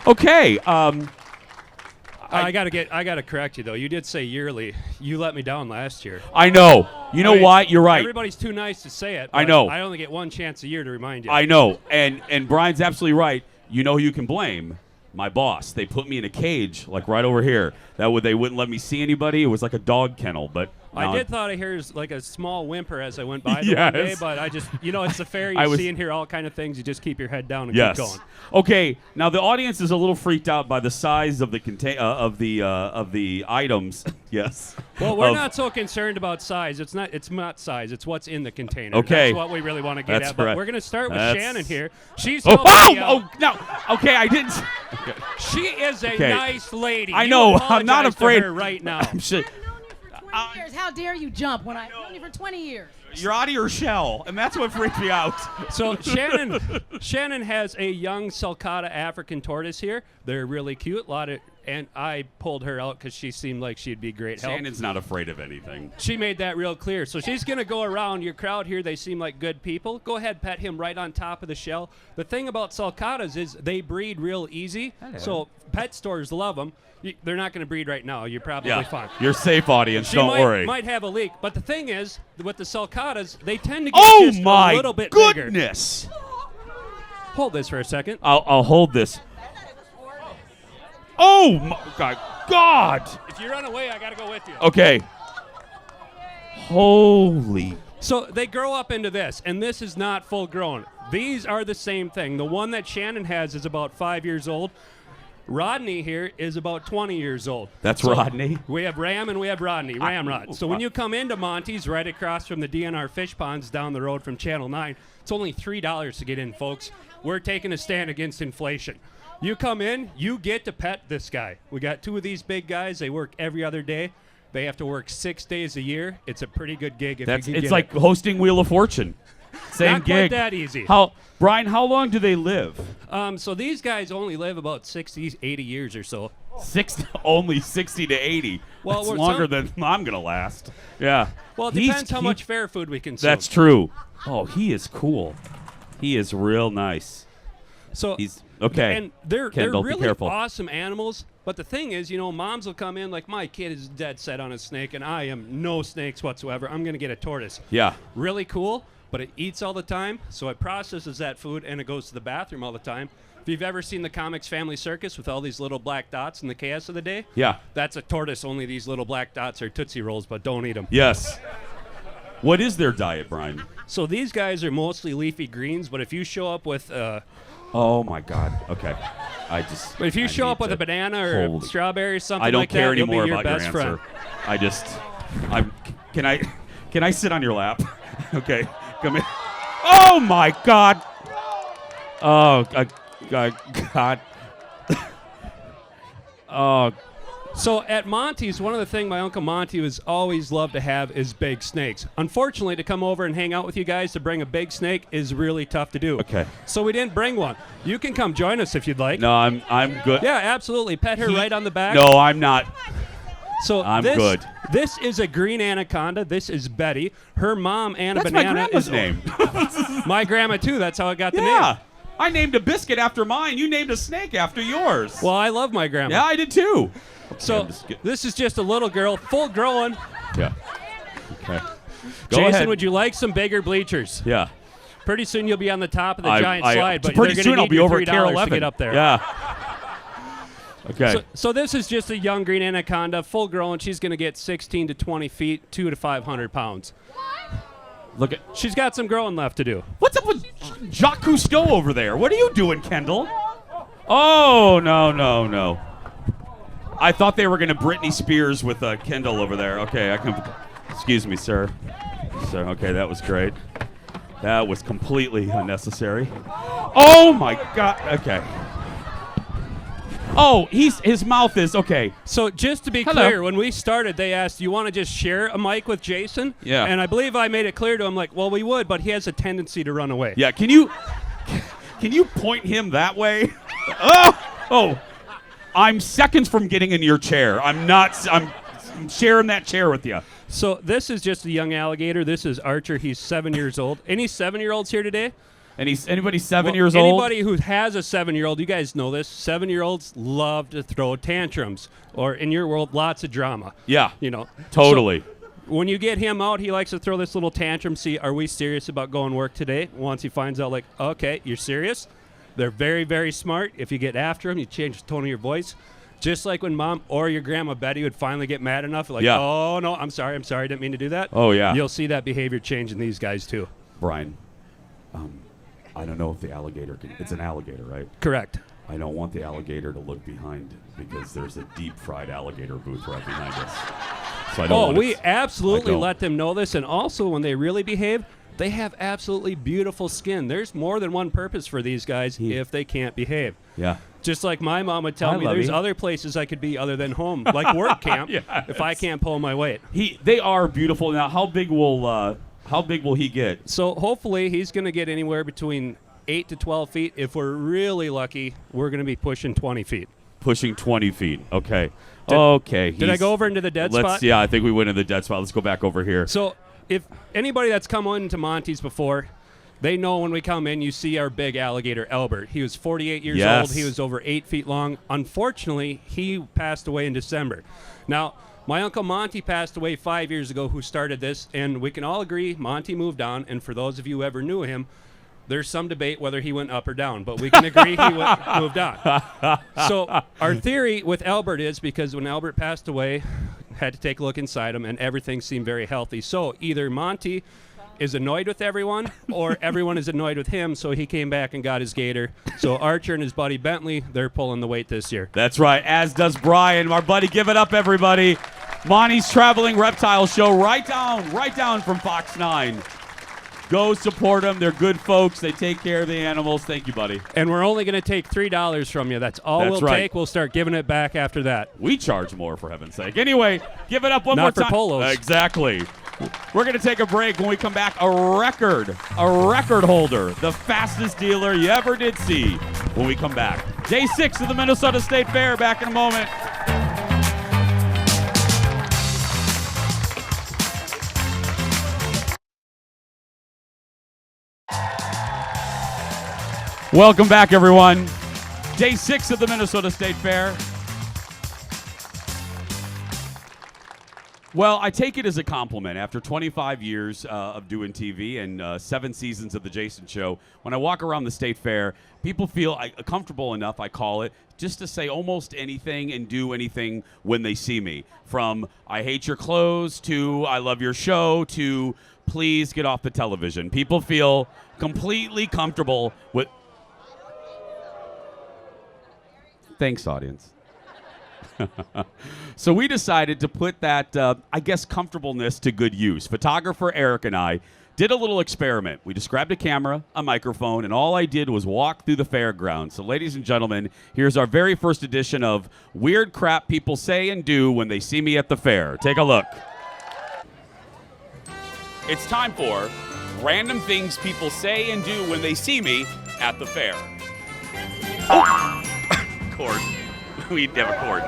Speaker 1: Okay.
Speaker 16: I gotta correct you though. You did say yearly. You let me down last year.
Speaker 1: I know. You know what? You're right.
Speaker 16: Everybody's too nice to say it.
Speaker 1: I know.
Speaker 16: I only get one chance a year to remind you.
Speaker 1: I know. And Brian's absolutely right. You know who you can blame? My boss. They put me in a cage, like right over here. They wouldn't let me see anybody. It was like a dog kennel, but
Speaker 16: I did thought I heard like a small whimper as I went by the one day, but I just, it's the fair. You see and hear all kind of things. You just keep your head down and keep going.
Speaker 1: Okay. Now the audience is a little freaked out by the size of the of the items. Yes.
Speaker 16: Well, we're not so concerned about size. It's not size. It's what's in the container.
Speaker 1: Okay.
Speaker 16: That's what we really want to get at. But we're going to start with Shannon here. She's
Speaker 1: no. Okay, I didn't. Okay.
Speaker 16: She is a nice lady.
Speaker 1: I know. I'm not afraid.
Speaker 16: To her right now.
Speaker 1: I'm sure.
Speaker 8: 20 years. How dare you jump when I've known you for 20 years?
Speaker 1: You're out of your shell, and that's what freaked me out.
Speaker 16: So Shannon has a young sulcata African tortoise here. They're really cute. And I pulled her out because she seemed like she'd be great help.
Speaker 1: Shannon's not afraid of anything.
Speaker 16: She made that real clear. So she's going to go around your crowd here. They seem like good people. Go ahead, pet him right on top of the shell. The thing about sulcatas is they breed real easy. Hello. So pet stores love them. They're not going to breed right now. You're probably fine.
Speaker 1: You're safe, audience. Don't worry.
Speaker 16: Might have a leak. But the thing is, with the sulcatas, they tend to get just a little bit bigger.
Speaker 1: Oh, my goodness.
Speaker 16: Hold this for a second.
Speaker 1: I'll hold this. Oh, my God.
Speaker 16: If you run away, I got to go with you.
Speaker 1: Okay. Holy.
Speaker 16: So they grow up into this, and this is not full grown. These are the same thing. The one that Shannon has is about 5 years old. Rodney here is about 20 years old.
Speaker 1: That's Rodney?
Speaker 16: We have Ram and we have Rodney, Ramrod. So when you come into Monty's right across from the DNR Fish Ponds down the road from Channel 9, it's only $3 to get in, folks. We're taking a stand against inflation. You come in, you get to pet this guy. We got 2 of these big guys. They work every other day. They have to work 6 days a year. It's a pretty good gig.
Speaker 1: It's like hosting Wheel of Fortune. Same
Speaker 16: Not
Speaker 1: gig.
Speaker 16: Quite that easy.
Speaker 1: Brian, how long do they live?
Speaker 16: So these guys only live about 60, 80 years or so.
Speaker 1: Only 60 to 80.
Speaker 16: Well,
Speaker 1: that's longer than I'm going to last. Yeah.
Speaker 16: Well, it depends how much fair food we consume.
Speaker 1: That's true. Oh, he is cool. He is real nice.
Speaker 16: So
Speaker 1: he's okay.
Speaker 16: And they're
Speaker 1: Kendall,
Speaker 16: really
Speaker 1: be careful.
Speaker 16: awesome animals. But the thing is, moms will come in like, my kid is dead set on a snake, and I am no snakes whatsoever. I'm going to get a tortoise.
Speaker 1: Yeah.
Speaker 16: Really cool. But it eats all the time, so it processes that food, and it goes to the bathroom all the time. If you've ever seen the comics Family Circus with all these little black dots in the chaos of the day, that's a tortoise. Only these little black dots are Tootsie Rolls, but don't eat them.
Speaker 1: Yes. What is their diet, Brian?
Speaker 16: So these guys are mostly leafy greens, but if you show up with...
Speaker 1: oh, my God. Okay.
Speaker 16: But if you show up with a banana or a strawberry or something like that,
Speaker 1: I don't care anymore
Speaker 16: you'll be
Speaker 1: about
Speaker 16: your
Speaker 1: your
Speaker 16: best
Speaker 1: answer. Can I sit on your lap? Okay. Come in. Oh, my God. Oh, God. Oh.
Speaker 16: So at Monty's, one of the things my Uncle Monty was always loved to have is big snakes. Unfortunately, to come over and hang out with you guys to bring a big snake is really tough to do.
Speaker 1: Okay.
Speaker 16: So we didn't bring one. You can come join us if you'd like.
Speaker 1: No, I'm good.
Speaker 16: Yeah, absolutely. Pet her right on the back.
Speaker 1: No, I'm not.
Speaker 16: So
Speaker 1: I'm good.
Speaker 16: This is a green anaconda. This is Betty. Her mom, Anna
Speaker 1: That's
Speaker 16: Banana,
Speaker 1: my grandma's
Speaker 16: is
Speaker 1: name.
Speaker 16: My grandma too. That's how I got the name.
Speaker 1: Yeah. I named a biscuit after mine. You named a snake after yours.
Speaker 16: Well, I love my grandma.
Speaker 1: Yeah, I did too.
Speaker 16: So this is just a little girl, full grown.
Speaker 1: Yeah. Okay.
Speaker 16: Jason,
Speaker 1: ahead.
Speaker 16: would you like some bigger bleachers?
Speaker 1: Yeah.
Speaker 16: Pretty soon you'll be on the top of the giant slide, but
Speaker 1: pretty
Speaker 16: they're
Speaker 1: soon
Speaker 16: gonna
Speaker 1: I'll
Speaker 16: need
Speaker 1: be
Speaker 16: your
Speaker 1: over at Pier
Speaker 16: $3 to
Speaker 1: 11
Speaker 16: get up there.
Speaker 1: Yeah. Okay.
Speaker 16: So this is just a young green anaconda, full grown. She's going to get 16 to 20 feet, 200 to 500 pounds.
Speaker 1: Look at.
Speaker 16: She's got some growing left to do.
Speaker 1: What's up with Jacques Cousteau over there? What are you doing, Kendall? Oh, no. I thought they were going to Britney Spears with Kendall over there. Okay, excuse me, sir. Okay, that was great. That was completely unnecessary. Oh, my God. Okay. Oh, his mouth is okay.
Speaker 16: So just to be clear, when we started, they asked, "You want to just share a mic with Jason?"
Speaker 1: Yeah.
Speaker 16: And I believe I made it clear to him, like, well, we would, but he has a tendency to run away.
Speaker 1: Yeah. Can you point him that way? Oh. I'm seconds from getting in your chair. I'm sharing that chair with you.
Speaker 16: So this is just a young alligator. This is Archer. He's 7 years old. Any 7-year-olds here today?
Speaker 1: Anybody 7 years old?
Speaker 16: Anybody who has a 7-year-old, you guys know this. 7-year-olds love to throw tantrums, or in your world, lots of drama.
Speaker 1: Yeah.
Speaker 16: You know.
Speaker 1: Totally.
Speaker 16: So when you get him out, he likes to throw this little tantrum. See, are we serious about going work today? Once he finds out, like, okay, you're serious. They're very, very smart. If you get after them, you change the tone of your voice. Just like when Mom or your Grandma Betty would finally get mad enough, like, oh, no, I'm sorry, didn't mean to do that.
Speaker 1: Oh, yeah.
Speaker 16: You'll see that behavior change in these guys, too.
Speaker 1: Brian, I don't know if the alligator can. It's an alligator, right?
Speaker 16: Correct.
Speaker 1: I don't want the alligator to look behind because there's a deep-fried alligator booth right behind us. So I don't
Speaker 16: we absolutely let them know this. And also, when they really behave, they have absolutely beautiful skin. There's more than one purpose for these guys if they can't behave.
Speaker 1: Yeah.
Speaker 16: Just like my mom would tell me, there's other places I could be other than home, like work camp, if I can't pull my weight.
Speaker 1: They are beautiful. Now, how big will he get?
Speaker 16: So hopefully he's going to get anywhere between 8 to 12 feet. If we're really lucky, we're going to be pushing 20 feet.
Speaker 1: Pushing 20 feet. Okay.
Speaker 16: Did I go over into the dead spot?
Speaker 1: Yeah, I think we went in the dead spot. Let's go back over here.
Speaker 16: So if anybody that's come into Monty's before, they know when we come in, you see our big alligator, Albert. He was 48 years old. He was over 8 feet long. Unfortunately, he passed away in December. Now, my Uncle Monty passed away 5 years ago, who started this, and we can all agree Monty moved on, and for those of you who ever knew him, there's some debate whether he went up or down, but we can agree he moved on. So our theory with Albert is because when Albert passed away, had to take a look inside him, and everything seemed very healthy. So either Monty is annoyed with everyone, or everyone is annoyed with him, so he came back and got his gator. So Archer and his buddy Bentley, they're pulling the weight this year.
Speaker 1: That's right, as does Brian. Our buddy, give it up, everybody. Monty's Traveling Reptile Show, right down from Fox 9. Go support them. They're good folks. They take care of the animals. Thank you, buddy.
Speaker 16: And we're only going to take $3 from you. That's all we'll take. We'll start giving it back after that.
Speaker 1: We charge more, for heaven's sake. Anyway, give it up one more time.
Speaker 16: Not for polos.
Speaker 1: Exactly. We're going to take a break. When we come back, a record holder, the fastest dealer you ever did see when we come back. Day 6 of the Minnesota State Fair. Back in a moment. Welcome back, everyone. Day 6 of the Minnesota State Fair. Well, I take it as a compliment. After 25 years of doing TV and 7 seasons of The Jason Show, when I walk around the State Fair, people feel comfortable enough, I call it, just to say almost anything and do anything when they see me. From I hate your clothes to I love your show to please get off the television. People feel completely comfortable with... Thanks, audience. So we decided to put that, comfortableness to good use. Photographer Eric and I did a little experiment. We just grabbed a camera, a microphone, and all I did was walk through the fairgrounds. So ladies and gentlemen, here's our very first edition of Weird Crap People Say and Do When They See Me at the Fair. Take a look. It's time for Random Things People Say and Do When They See Me at the Fair. Cord. We have a cord.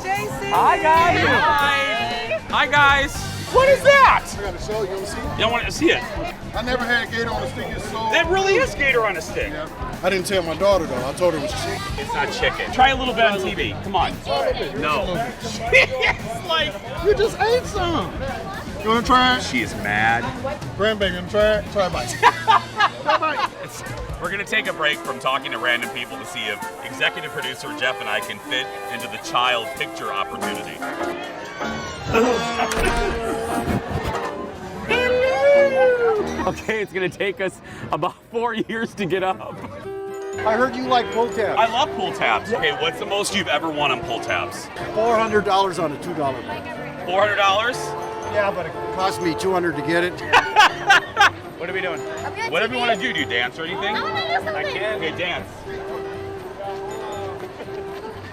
Speaker 10: Jason.
Speaker 1: Hi, guys. Hi. Hi, guys. What is that?
Speaker 18: I got to show you. You want to see it?
Speaker 1: You want to see it?
Speaker 18: I never had gator on a stick. It's so.
Speaker 1: That really is gator on a stick.
Speaker 18: Yeah. I didn't tell my daughter, though. I told her it was chicken.
Speaker 1: It's not chicken. Try a little bit on TV. Come on. No. It's like.
Speaker 18: You just ate some. You want to try it?
Speaker 1: She is mad.
Speaker 18: Grandbaby, you want to try it? Try a bite. Try a bite.
Speaker 1: We're going to take a break from talking to random people to see if executive producer Jeff and I can fit into the child picture opportunity. Okay, it's going to take us about 4 years to get up.
Speaker 18: I heard you like pull tabs.
Speaker 1: I love pull tabs. Okay, what's the most you've ever won on pull tabs?
Speaker 18: $400 on a $2 bill.
Speaker 1: $400?
Speaker 18: Yeah, but it cost me $200 to get it.
Speaker 1: What are we doing? Whatever you want to do. Do you dance or anything? I can. Okay, dance.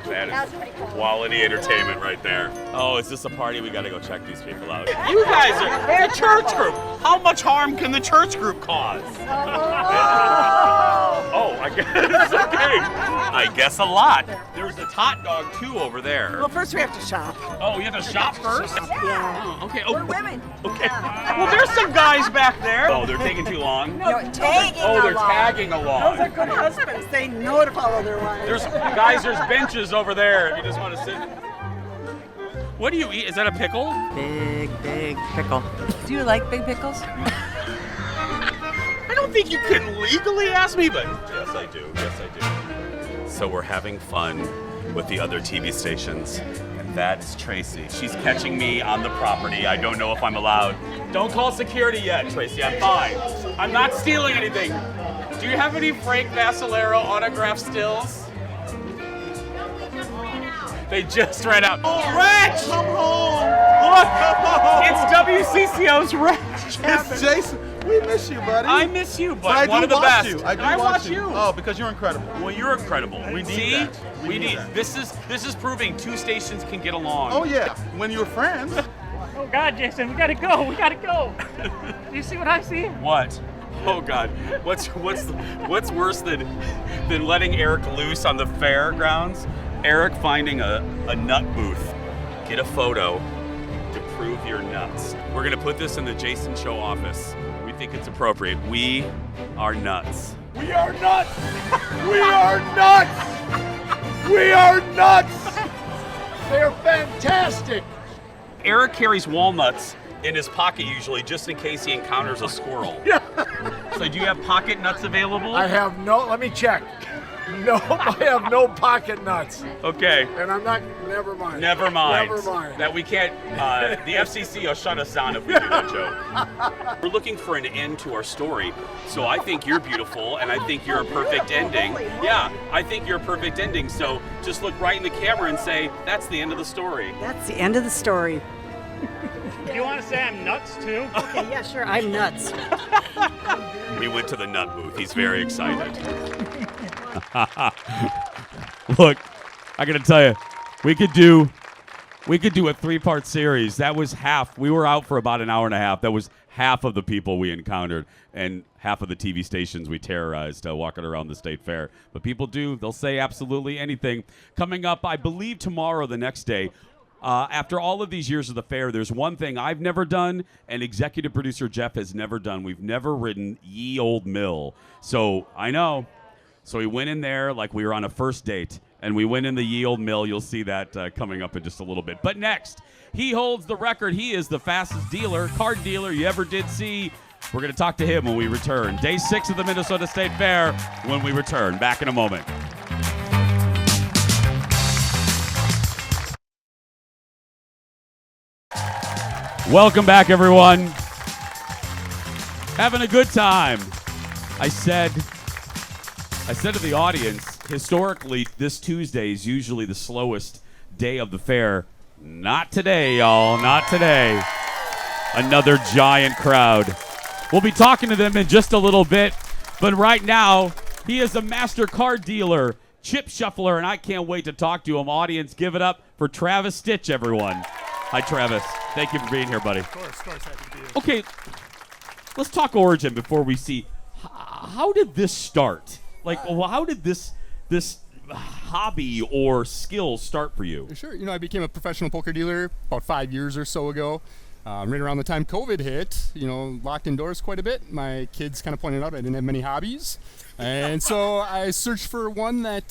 Speaker 1: That is quality entertainment right there. Oh, is this a party? We got to go check these people out. You guys are the church group. How much harm can the church group cause? Oh, I guess. Okay. I guess a lot. There's a hot dog, too, over there.
Speaker 10: Well, first we have to shop.
Speaker 1: Oh, you have to shop first?
Speaker 10: Yeah.
Speaker 1: Oh, okay.
Speaker 10: We're women.
Speaker 1: Okay. Well, there's some guys back there. Oh, they're taking too long?
Speaker 10: No, tagging
Speaker 1: Oh, they're
Speaker 10: along.
Speaker 1: tagging along.
Speaker 10: Those are good husbands. They know to follow their wives.
Speaker 1: There's benches over there if you just want to sit. What do you eat? Is that a pickle?
Speaker 10: Big pickle. Do you like big pickles?
Speaker 1: I don't think you can legally ask me, but yes, I do. Yes, I do. So we're having fun with the other TV stations, and that is Tracy. She's catching me on the property. I don't know if I'm allowed. Don't call security yet, Tracy. I'm fine. I'm not stealing anything. Do you have any Frank Vassalero autograph stills? They just ran out. Oh, Rich!
Speaker 18: Come home!
Speaker 1: Look! It's WCCO's Rich!
Speaker 18: It's Jason. We miss you, buddy.
Speaker 1: I miss you, but
Speaker 18: I
Speaker 1: one
Speaker 18: do
Speaker 1: of the
Speaker 18: watch
Speaker 1: best.
Speaker 18: You. I do
Speaker 1: I
Speaker 18: watch
Speaker 1: watch
Speaker 18: you.
Speaker 1: you.
Speaker 18: Oh, because you're incredible.
Speaker 1: Well, you're incredible.
Speaker 18: We need
Speaker 1: See?
Speaker 18: that.
Speaker 1: We need
Speaker 18: that.
Speaker 1: this is proving two stations can get along.
Speaker 18: Oh yeah, when you were friends.
Speaker 19: Oh God, Jason, we gotta go. We gotta go. Do you see what I see?
Speaker 1: What? Oh God. What's worse than letting Eric loose on the fairgrounds? Eric finding a nut booth. Get a photo to prove your nuts. We're gonna put this in the Jason Show office. We think it's appropriate. We are nuts.
Speaker 18: We are nuts. We are nuts. We are nuts. They're fantastic.
Speaker 1: Eric carries walnuts in his pocket usually, just in case he encounters a squirrel.
Speaker 18: Yeah.
Speaker 1: So do you have pocket nuts available?
Speaker 18: I have no. Let me check. No, I have no pocket nuts.
Speaker 1: Okay.
Speaker 18: And I'm not. Never mind.
Speaker 1: Never mind.
Speaker 18: Never mind.
Speaker 1: That we can't. The FCC will shut us down if we do that, Joe. We're looking for an end to our story, so I think you're beautiful, and I think you're a perfect ending. Yeah, I think you're a perfect ending. So just look right in the camera and say, "That's the end of the story."
Speaker 10: That's the end of the story.
Speaker 19: Do you want to say I'm nuts too?
Speaker 10: Okay, yeah, sure. I'm nuts.
Speaker 1: We went to the nut booth. He's very excited. Look, I gotta tell you, we could do a 3-part series. That was half. We were out for about an hour and a half. That was half of the people we encountered and half of the TV stations we terrorized walking around the state fair. But people they'll say absolutely anything. Coming up, I believe tomorrow, the next day, after all of these years of the fair, there's one thing I've never done and executive producer Jeff has never done. We've never ridden Ye Old Mill. So I know. So we went in there like we were on a first date, and we went in the Ye Old Mill. You'll see that coming up in just a little bit. But next, he holds the record. He is the fastest card dealer you ever did see. We're going to talk to him when we return. Day 6 of the Minnesota State Fair when we return. Back in a moment. Welcome back, everyone. Having a good time. I said to the audience, historically, this Tuesday is usually the slowest day of the fair. Not today, y'all. Not today. Another giant crowd. We'll be talking to them in just a little bit, but right now, he is a master card dealer, chip shuffler, and I can't wait to talk to him. Audience, give it up for Travis Stitch, everyone. Hi, Travis. Thank you for being here, buddy.
Speaker 6: Of course, happy to be here.
Speaker 1: Okay, let's talk origin before we see. How did this start? Like, how did this hobby or skill start for you?
Speaker 6: Sure. I became a professional poker dealer about 5 years or so ago. Right around the time COVID hit, locked indoors quite a bit. My kids kind of pointed out I didn't have many hobbies. And so I searched for one that,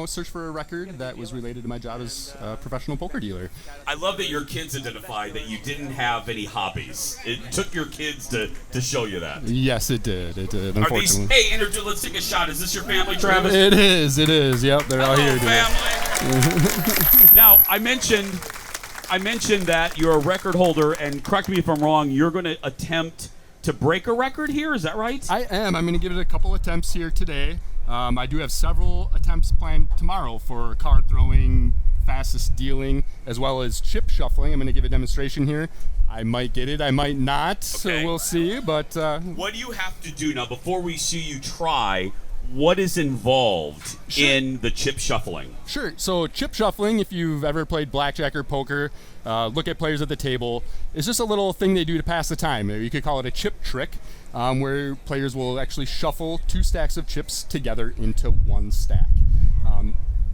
Speaker 6: searched for a record that was related to my job as a professional poker dealer.
Speaker 1: I love that your kids identified that you didn't have any hobbies. It took your kids to show you that.
Speaker 6: Yes, it did. It did,
Speaker 1: Are
Speaker 6: unfortunately.
Speaker 1: these, hey, let's take a shot. Is this your family, Travis?
Speaker 6: It is. Yep, they're all here today.
Speaker 1: Family. Now, I mentioned that you're a record holder, and correct me if I'm wrong, you're going to attempt to break a record here, is that right?
Speaker 6: I am. I'm going to give it a couple attempts here today. I do have several attempts planned tomorrow for card throwing, fastest dealing, as well as chip shuffling. I'm going to give a demonstration here. I might get it, I might not, so we'll see. But
Speaker 1: what do you have to do now before we see you try? what is involved in the chip shuffling?
Speaker 6: Sure. So chip shuffling, if you've ever played blackjack or poker, look at players at the table. It's just a little thing they do to pass the time. You could call it a chip trick, where players will actually shuffle 2 stacks of chips together into 1 stack.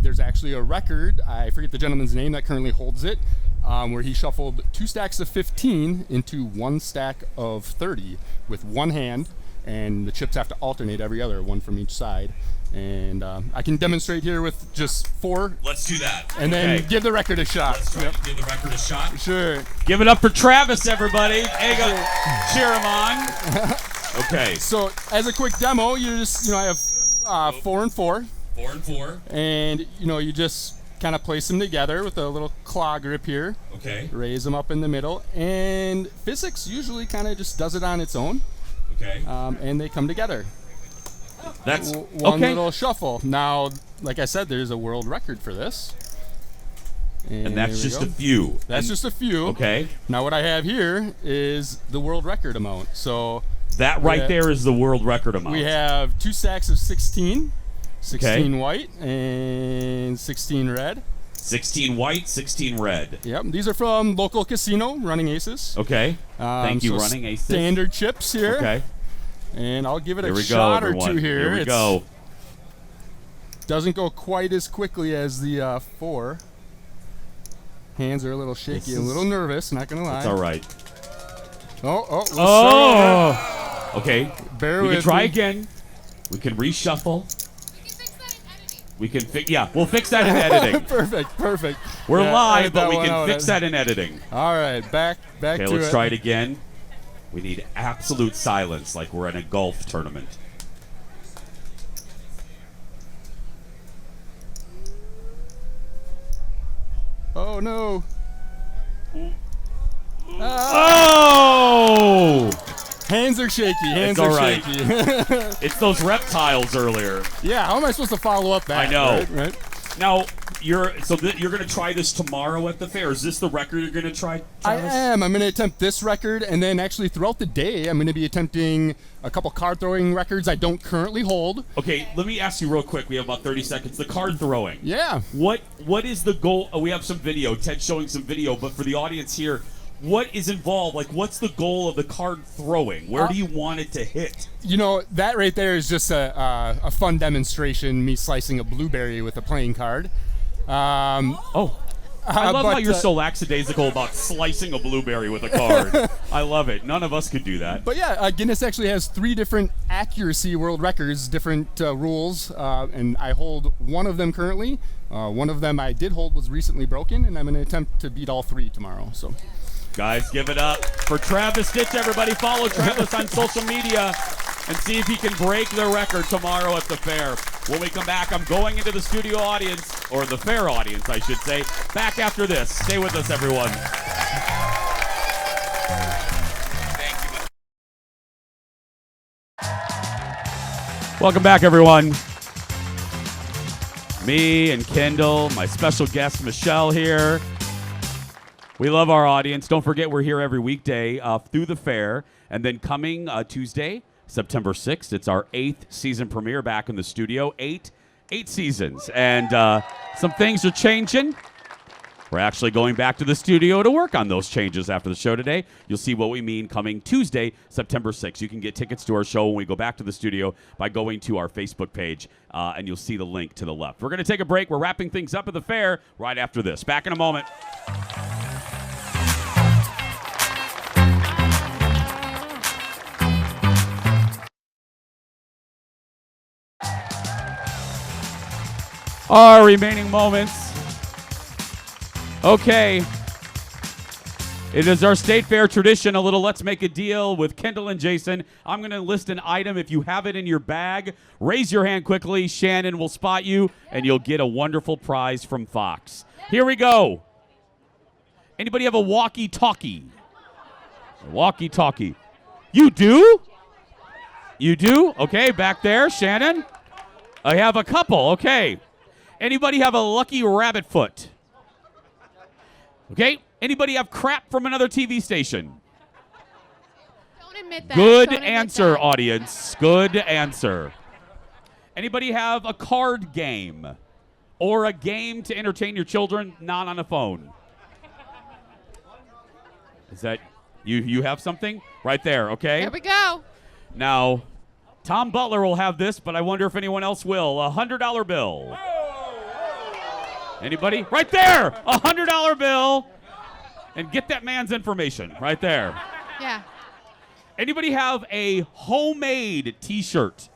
Speaker 6: There's actually a record, I forget the gentleman's name that currently holds it, where he shuffled 2 stacks of 15 into 1 stack of 30 with 1 hand, and the chips have to alternate every other, 1 from each side. And I can demonstrate here with just 4.
Speaker 1: Let's do that.
Speaker 6: And then give the record a shot.
Speaker 1: Let's try to give the record a shot.
Speaker 6: Sure.
Speaker 1: Give it up for Travis, everybody. Hey, go. Cheer him on. Okay.
Speaker 6: So as a quick demo, you just, I have 4 and 4.
Speaker 1: 4 and 4.
Speaker 6: And, you just kind of place them together with a little claw grip here.
Speaker 1: Okay.
Speaker 6: Raise them up in the middle. And physics usually kind of just does it on its own.
Speaker 1: Okay.
Speaker 6: And they come together.
Speaker 1: That's
Speaker 6: one little shuffle. Now, like I said, there's a world record for this.
Speaker 1: And that's just a few.
Speaker 6: That's just a few.
Speaker 1: Okay.
Speaker 6: Now what I have here is the world record amount. So
Speaker 1: that right there is the world record amount.
Speaker 6: We have 2 stacks of 16. 16 white and 16 red.
Speaker 1: 16 white, 16 red.
Speaker 6: Yep. These are from local casino, Running Aces.
Speaker 1: Okay. Thank you, Running Aces.
Speaker 6: Standard chips here.
Speaker 1: Okay.
Speaker 6: And I'll give it a shot or 2 here.
Speaker 1: Here we go.
Speaker 6: Doesn't go quite as quickly as the 4. Hands are a little shaky, a little nervous, not going to lie.
Speaker 1: It's all right.
Speaker 6: Oh.
Speaker 1: Okay.
Speaker 6: Bear
Speaker 1: we
Speaker 6: with
Speaker 1: can try
Speaker 6: me.
Speaker 1: again. We can reshuffle. We can we'll fix that in editing.
Speaker 6: Perfect.
Speaker 1: We're
Speaker 6: Yeah,
Speaker 1: live,
Speaker 6: edit
Speaker 1: but
Speaker 6: that
Speaker 1: we
Speaker 6: one
Speaker 1: can
Speaker 6: out.
Speaker 1: fix that in editing.
Speaker 6: All right, back
Speaker 1: Okay,
Speaker 6: to
Speaker 1: let's
Speaker 6: it.
Speaker 1: try it again. We need absolute silence, like we're in a golf tournament.
Speaker 6: Oh no.
Speaker 1: Oh!
Speaker 6: Hands are shaky. Hands
Speaker 1: It's all
Speaker 6: are
Speaker 1: right.
Speaker 6: shaky.
Speaker 1: It's those reptiles earlier.
Speaker 6: Yeah, how am I supposed to follow up that?
Speaker 1: I know.
Speaker 6: Right?
Speaker 1: Now you're going to try this tomorrow at the fair. Is this the record you're going to try?
Speaker 6: I
Speaker 1: Travis?
Speaker 6: am. I'm going to attempt this record, and then actually throughout the day, I'm going to be attempting a couple card throwing records I don't currently hold.
Speaker 1: Okay, let me ask you real quick. We have about 30 seconds. The card throwing.
Speaker 6: Yeah.
Speaker 1: What is the goal? We have some video. Ted's showing some video, but for the audience here, what is involved? Like, what's the goal of the card throwing? Where do you want it to hit?
Speaker 6: That right there is just a fun demonstration, me slicing a blueberry with a playing card.
Speaker 1: I love how you're so lackadaisical about slicing a blueberry with a card. I love it. None of us could do that.
Speaker 6: But yeah, Guinness actually has 3 different accuracy world records, different rules, and I hold one of them currently. One of them I did hold was recently broken, and I'm going to attempt to beat all 3 tomorrow. So,
Speaker 1: guys, give it up for Travis Stitch. Everybody follow Travis on social media and see if he can break the record tomorrow at the fair. When we come back, I'm going into the studio audience, or the fair audience, I should say. Back after this. Stay with us, everyone. Welcome back, everyone. Me and Kendall, my special guest Michelle here. We love our audience. Don't forget, we're here every weekday through the fair. And then coming Tuesday, September 6th, it's our 8th season premiere back in the studio. Eight seasons. And some things are changing. We're actually going back to the studio to work on those changes after the show today. You'll see what we mean coming Tuesday, September 6th. You can get tickets to our show when we go back to the studio by going to our Facebook page, and you'll see the link to the left. We're going to take a break. We're wrapping things up at the fair right after this. Back in a moment. Our remaining moments. Okay. It is our state fair tradition, a little let's make a deal with Kendall and Jason. I'm going to list an item. If you have it in your bag, raise your hand quickly. Shannon will spot you, and you'll get a wonderful prize from Fox. Here we go. Anybody have a walkie-talkie? A walkie-talkie. You do? You do? Okay, back there, Shannon. I have a couple. Okay. Anybody have a lucky rabbit foot? Okay. Anybody have crap from another TV station?
Speaker 3: Don't admit that.
Speaker 1: Good
Speaker 3: Don't admit
Speaker 1: answer,
Speaker 3: that.
Speaker 1: audience. Good answer. Anybody have a card game or a game to entertain your children, not on a phone? Is that you have something? Right there, okay?
Speaker 3: Here we go.
Speaker 1: Now, Tom Butler will have this, but I wonder if anyone else will. A $100 bill. Anybody? Right there! A $100 bill. And get that man's information right there.
Speaker 3: Yeah.
Speaker 1: Anybody have a homemade t-shirt?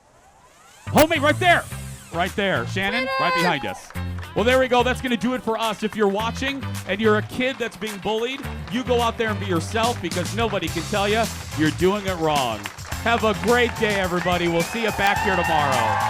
Speaker 1: Homemade right there. Right there. Shannon, right behind us. Well, there we go. That's going to do it for us. If you're watching and you're a kid that's being bullied, you go out there and be yourself because nobody can tell you you're doing it wrong. Have a great day, everybody. We'll see you back here tomorrow.